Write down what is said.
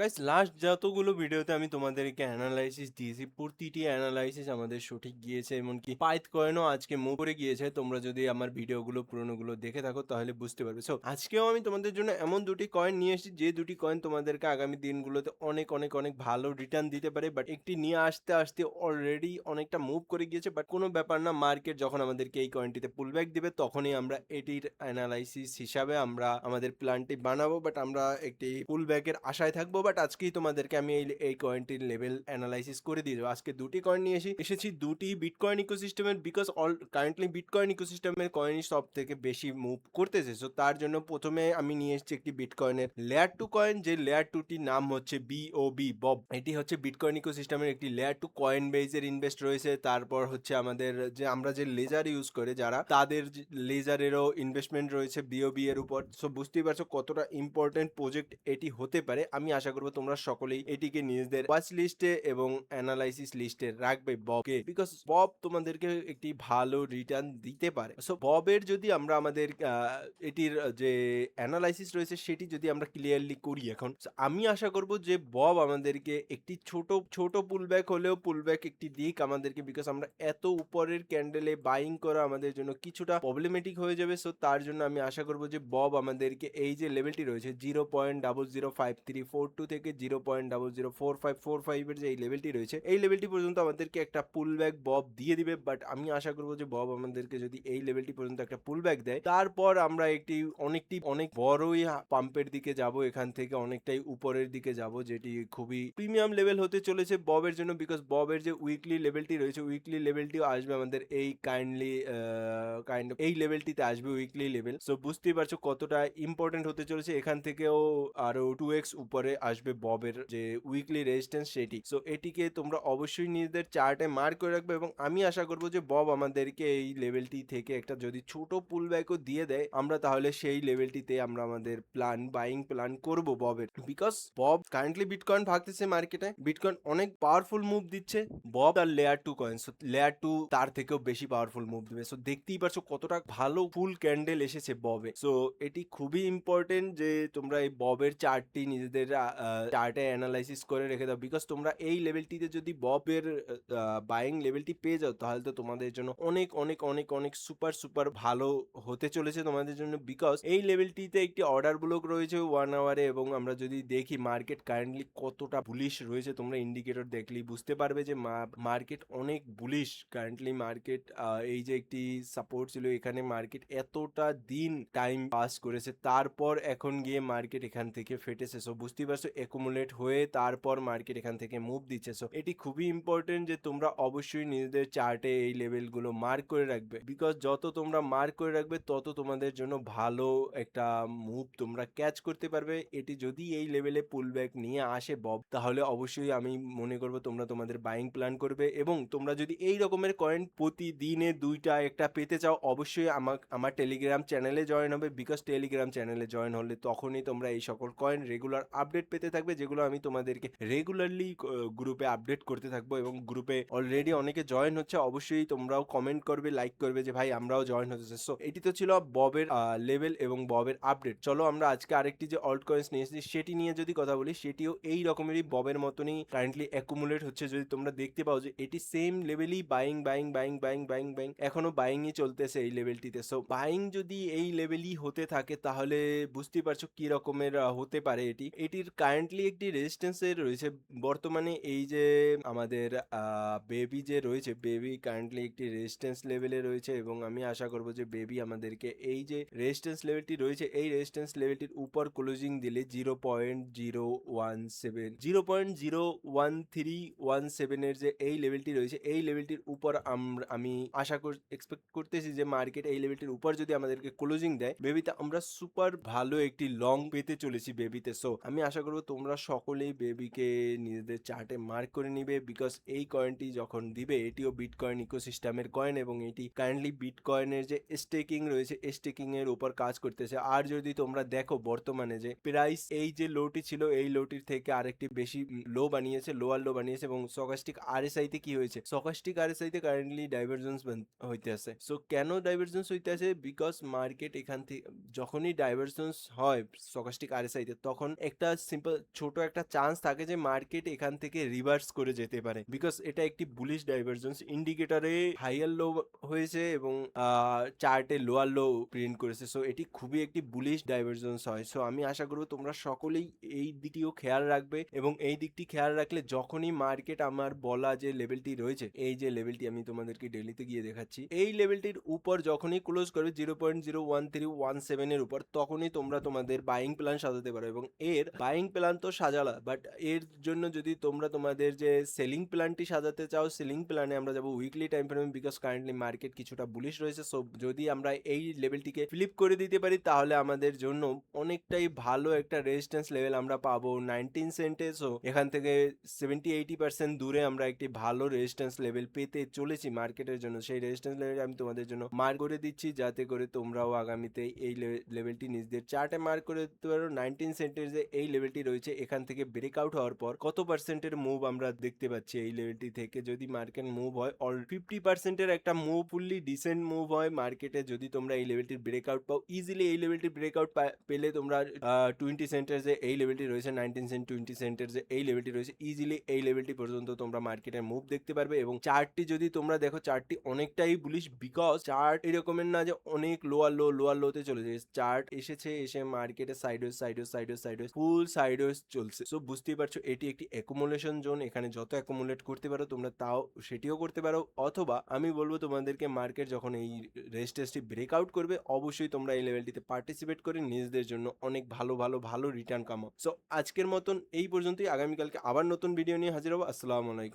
Guys, last যতগুলো ভিডিওতে আমি তোমাদেরকে অ্যানালাইসিস দিয়েছি, প্রতিটি অ্যানালাইসিস আমাদের সঠিক গিয়েছে। এমনকি পাইথ কয়েনও আজকে মুভ করে গিয়েছে। তোমরা যদি আমার ভিডিওগুলো পুরোনোগুলো দেখে থাকো তাহলে বুঝতে পারবে। সো আজকেও আমি তোমাদের জন্য এমন দুটি কয়েন নিয়ে এসেছি, যে দুটি কয়েন তোমাদেরকে আগামী দিনগুলোতে অনেক অনেক অনেক ভালো রিটার্ন দিতে পারে। বাট একটি নিয়ে আসতে আসতে অলরেডি অনেকটা মুভ করে গিয়েছে, বাট কোনো ব্যাপার না। মার্কেট যখন আমাদেরকে এই কয়েনটিতে পুলব্যাক দিবে, তখনই আমরা এটির অ্যানালাইসিস হিসাবে আমরা আমাদের প্ল্যানটি বানাবো। বাট আমরা একটি পুলব্যাকের আশায় থাকবো। বাট আজকেই তোমাদেরকে আমি এই কয়েনটির লেভেল অ্যানালাইসিস করে দিয়ে দেবো। আজকে দুটি কয়েন নিয়ে এসেছি দুটি বিটকয়েন ইকোসিস্টেমের, বিকজ কারেন্টলি বিটকয়েন ইকোসিস্টেমের কয়েনই সব থেকে বেশি মুভ করতেছে। সো তার জন্য প্রথমে আমি নিয়ে এসেছি একটি বিটকয়েনের লেয়ার টু কয়েন, যে লেয়ার টুটির নাম হচ্ছে বিওবি বব। এটি হচ্ছে বিটকয়েন ইকোসিস্টেমের একটি লেয়ার টু। কয়েন বেজের ইনভেস্ট রয়েছে, তারপর হচ্ছে আমাদের যে আমরা যে লেজার ইউজ করে যারা, তাদের লেজারেরও ইনভেস্টমেন্ট রয়েছে বিওবি এর উপর। সো বুঝতেই পারছো কতটা ইম্পর্টেন্ট প্রজেক্ট এটি হতে পারে। আমি আশা করবো তোমরা সকলেই এটিকে নিজেদের ওয়াচ লিস্টে এবং অ্যানালাইসিস লিস্টে রাখবে ববকে, বিকজ বব তোমাদেরকে একটি ভালো রিটার্ন দিতে পারে। সো ববের যদি আমরা আমাদের এটির যে অ্যানালাইসিস রয়েছে সেটি যদি আমরা ক্লিয়ারলি করি এখন, so আমি আশা করব যে বব আমাদেরকে একটি ছোট ছোট পুলব্যাক হলেও পুলব্যাক একটি দিক আমাদেরকে, বিকজ আমরা এত উপরের ক্যান্ডেলে বাইং করা আমাদের জন্য কিছুটা প্রবলেমেটিক হয়ে যাবে। সো তার জন্য আমি আশা করব যে বব আমাদেরকে এই যে লেভেলটি রয়েছে 0.005342 থেকে 0.004545 এর যে এই লেভেলটি রয়েছে, এই লেভেলটি পর্যন্ত আমাদেরকে একটা পুলব্যাক বব দিয়ে দিবে। বাট আমি আশা করবো যে বব আমাদেরকে যদি এই লেভেলটি পর্যন্ত একটা পুলব্যাক দেয়, তারপর আমরা একটি অনেক বড়ই পাম্পের দিকে যাব, এখান থেকে অনেকটাই উপরের দিকে যাব, যেটি খুবই প্রিমিয়াম লেভেল হতে চলেছে ববের জন্য। বিকজ ববের যে উইকলি লেভেলটি রয়েছে, উইকলি লেভেলটিও আসবে আমাদের এই এই লেভেলটিতে আসবে উইকলি লেভেল। সো বুঝতেই পারছো কতটা ইম্পর্টেন্ট হতে চলেছে। এখান থেকেও আরো 2x উপরে আসবে ববের যে উইকলি রেজিস্ট্যান্স সেটি। সো এটিকে তোমরা অবশ্যই নিজেদের চার্টে মার্ক করে রাখবে, এবং আমি আশা করবো যে বব আমাদেরকে এই লেভেলটি থেকে একটা যদি ছোট পুল ব্যাকও দিয়ে দেয়, আমরা তাহলে সেই লেভেলটিতে আমরা আমাদের বাইং প্ল্যান করব ববের। বিকজ বব কারেন্টলি বিটকয়েন ভাগতেছে মার্কেটে, বিটকয়েন অনেক পাওয়ারফুল মুভ দিচ্ছে, বব আর layer two coin, so layer two তার থেকেও বেশি পাওয়ারফুল মুভ দিবে। সো দেখতেই পারছো কতটা ভালো ফুল ক্যান্ডেল এসেছে ববে। সো এটি খুবই ইম্পর্টেন্ট যে তোমরা এই ববের চার্টটি নিজেদের চার্টে অ্যানালাইসিস করে রেখে দাও। বিকজ তোমরা এই লেভেলটিতে যদি ববের বাইং লেভেলটি পেয়ে যাও, তাহলে তো তোমাদের জন্য অনেক অনেক অনেক অনেক সুপার সুপার ভালো হতে চলেছে তোমাদের জন্য। বিকজ এই লেভেলটিতে একটি অর্ডার ব্লক রয়েছে 1 আওয়ারে, এবং আমরা যদি দেখি মার্কেট কারেন্টলি কতটা বুলিশ রয়েছে, তোমরা ইন্ডিকেটর দেখলেই বুঝতে পারবে যে মার্কেট অনেক বুলিশ কারেন্টলি। মার্কেট এই যে একটি সাপোর্ট ছিল, এখানে মার্কেট এতটা দিন টাইম পাস করেছে, তারপর এখন গিয়ে মার্কেট এখান থেকে ফেটেছে। সো বুঝতেই পারছো একুমুলেট হয়ে তারপর মার্কেট এখান থেকে মুভ দিচ্ছে। সো এটি খুবই ইম্পর্টেন্ট যে তোমরা অবশ্যই নিজেদের চার্টে এই লেভেলগুলো মার্ক করে রাখবে। বিকজ যত তোমরা মার্ক করে রাখবে, তত তোমাদের জন্য ভালো একটা মুভ তোমরা ক্যাচ করতে পারবে। এটি যদি এই লেভেলে পুলব্যাক নিয়ে আসে বব, তাহলে অবশ্যই আমি মনে করবো তোমরা তোমাদের বাইং প্ল্যান করবে। এবং তোমরা যদি এই রকমের কয়েন প্রতিদিনে দুইটা একটা পেতে চাও, অবশ্যই আমার টেলিগ্রাম চ্যানেলে জয়েন হবে। বিকজ টেলিগ্রাম চ্যানেলে জয়েন হলে তখনই তোমরা এই সকল কয়েন রেগুলার আপডেট পেতে থাকবে, যেগুলো আমি তোমাদেরকে রেগুলারলি গ্রুপে আপডেট করতে থাকবো। এবং গ্রুপে অলরেডি অনেকে জয়েন হচ্ছে, অবশ্যই তোমরাও কমেন্ট করবে, লাইক করবে যে ভাই আমরাও জয়েন হতেছে। সো এটি তো ছিল ববের লেভেল এবং ববের আপডেট। চলো আমরা আজকে আরেকটি যে অল্ট কয়েন্স নিয়ে এসেছি সেটি নিয়ে যদি কথা বলি, সেটিও এই রকমেরই ববের মতনই কারেন্টলি অ্যাকুমুলেট হচ্ছে। যদি তোমরা দেখতে পাও যে এটি সেম লেভেলই buying buying buying buying buying buying এখনো বাইংই চলতেছে এই লেভেলটিতে। সো বাইং যদি এই লেভেলই হতে থাকে, তাহলে বুঝতেই পারছো কি রকমের হতে পারে এটি। এটির কারেন্টলি একটি রেজিস্ট্যান্সের রয়েছে বর্তমানে। এই যে আমাদের বেবি যে রয়েছে, বেবি কারেন্টলি একটি রেজিস্ট্যান্স লেভেলে রয়েছে, এবং আমি আশা করব যে বেবি আমাদেরকে এই যে রেজিস্ট্যান্স লেভেলটি রয়েছে, এই রেজিস্ট্যান্স লেভেলটির উপর ক্লোজিং দিলে 0.017 এর যে এই লেভেলটি রয়েছে, এই লেভেলটির উপর আমি আশা এক্সপেক্ট করতেছি যে মার্কেট এই লেভেলটির উপর যদি আমাদেরকে ক্লোজিং দেয় বেবিতে, আমরা সুপার ভালো একটি লং পেতে চলেছি বেবিতে। সো আমি আশা করবো তোমরা সকলেই বেবিকে নিজেদের চার্টে মার্ক করে নিবে। বিকজ এই কয়েনটি যখন দিবে, এটিও বিটকয়েন ইকোসিস্টেমের কয়েন, এবং এটি কারেন্টলি বিটকয়েনের যে স্টেকিং রয়েছে, স্টেকিং এর উপর কাজ করতেছে। আর যদি তোমরা দেখো বর্তমানে যে প্রাইস এই যে লোটি ছিল, এই লোটির থেকে আরেকটি বেশি লো বানিয়েছে, লোয়ার লো বানিয়েছে। এবং স্টকাস্টিক আরএসআই তে কি হয়েছে, স্টকাস্টিক আরএসআই তে কারেন্টলি ডাইভারজেন্স হইতে আছে। সো কেন ডাইভারজেন্স হইতে আছে? বিকজ মার্কেট এখান থেকে যখনই ডাইভারজেন্স হয় স্টকাস্টিক আরএসআই তে, তখন একটা সিম্পল ছোট একটা চান্স থাকে যে মার্কেট এখান থেকে রিভার্স করে যেতে পারে, বিকজ এটা একটি বুলিশ ডাইভারজেন্স ইন্ডিকেটরে হাইয়ার লো হয়েছে এবং চার্টে লোয়ার লো প্রিন্ট করেছে। সো এটি খুবই একটি বুলিশ ডাইভারজেন্স হয়। সো আমি আশা করবো তোমরা সকলেই এই দিকটিও খেয়াল রাখবে এবং এই দিকটি খেয়াল রাখলে যখনই মার্কেট আমার বলা যে লেভেলটি রয়েছে, এই যে লেভেলটি আমি তোমাদেরকে ডেলিতে গিয়ে দেখাচ্ছি, এই লেভেলটির উপর যখনই ক্লোজ করবে 0.01317 এর উপর, তখনই তোমরা তোমাদের বাইং প্ল্যান সাজাতে পারো। এবং এর বাইং প্ল্যান তো সাজালা, বাট এর জন্য যদি তোমরা তোমাদের যে সেলিং প্ল্যানটি সাজাতে চাও, সেলিং প্ল্যানে আমরা যাবো উইকলি টাইম ফ্রেমে, বিকজ কারেন্টলি মার্কেট কিছুটা বুলিশ রয়েছে। সো যদি আমরা এই লেভেলটিকে ফ্লিপ করে দিতে পারি তাহলে আমাদের জন্য অনেকটাই ভালো একটা রেজিস্ট্যান্স লেভেল আমরা পাবো 19 সেন্টে। সো এখান থেকে 70-80% দূরে আমরা একটি ভালো রেজিস্ট্যান্স লেভেল পেতে চলেছি মার্কেটের জন্য। সেই রেজিস্ট্যান্স লেভেল আমি তোমাদের জন্য মার্ক করে দিচ্ছি, যাতে করে তোমরাও আগামীতে এই লেভেলটি নিজেদের চার্টে মার্ক করে দিতে পারো। 19 সেন্টের যে এই লেভেলটি রয়েছে, এখান থেকে ব্রেকআউট হওয়ার পর কত পার্সেন্টের মুভ আমরা দেখতে পাচ্ছি এই লেভেলটি থেকে। যদি মার্কেট মুভ হয় অল 50%-এর একটা মুভ, ফুললি ডিসেন্ট মুভ হয় মার্কেটে, যদি তোমরা এই লেভেলটির ব্রেকআউট পাও, ইজিলি এই লেভেলটির ব্রেকআউট পেলে তোমরা 20 সেন্টের যে এই লেভেলটি রয়েছে, 19 সেন্ট 20 সেন্টের যে এই লেভেলটি রয়েছে, ইজিলি এই লেভেলটি পর্যন্ত তোমরা মার্কেটের মুভ দেখতে পারবে। এবং চার্টটি যদি তোমরা দেখো, চার্টটি অনেকটাই বুলিশ, বিকজ চার্ট এরকমের না যে অনেক লোয়ার লোতে চলে যায়। চার্ট এসে মার্কেটে সাইডওয়েজ ফুল সাইডওয়েজ চলছে। সো বুঝতেই পারছো এটি একটি অ্যাকুমুলেশন জোন। এখানে যত অ্যাকুমুলেট করতে পারো তোমরা তাও সেটিও করতে পারো, অথবা আমি বলবো তোমাদেরকে মার্কেট যখন এই রেজিস্ট্যান্সটি ব্রেকআউট করবে, অবশ্যই তোমরা এই লেভেলটিতে পার্টিসিপেট করে নিজেদের জন্য অনেক ভালো রিটার্ন কামাও। সো আজকের মতন এই পর্যন্তই। আগামীকালকে আবার নতুন ভিডিও নিয়ে হাজির হবো। আসসালামু আলাইকুম।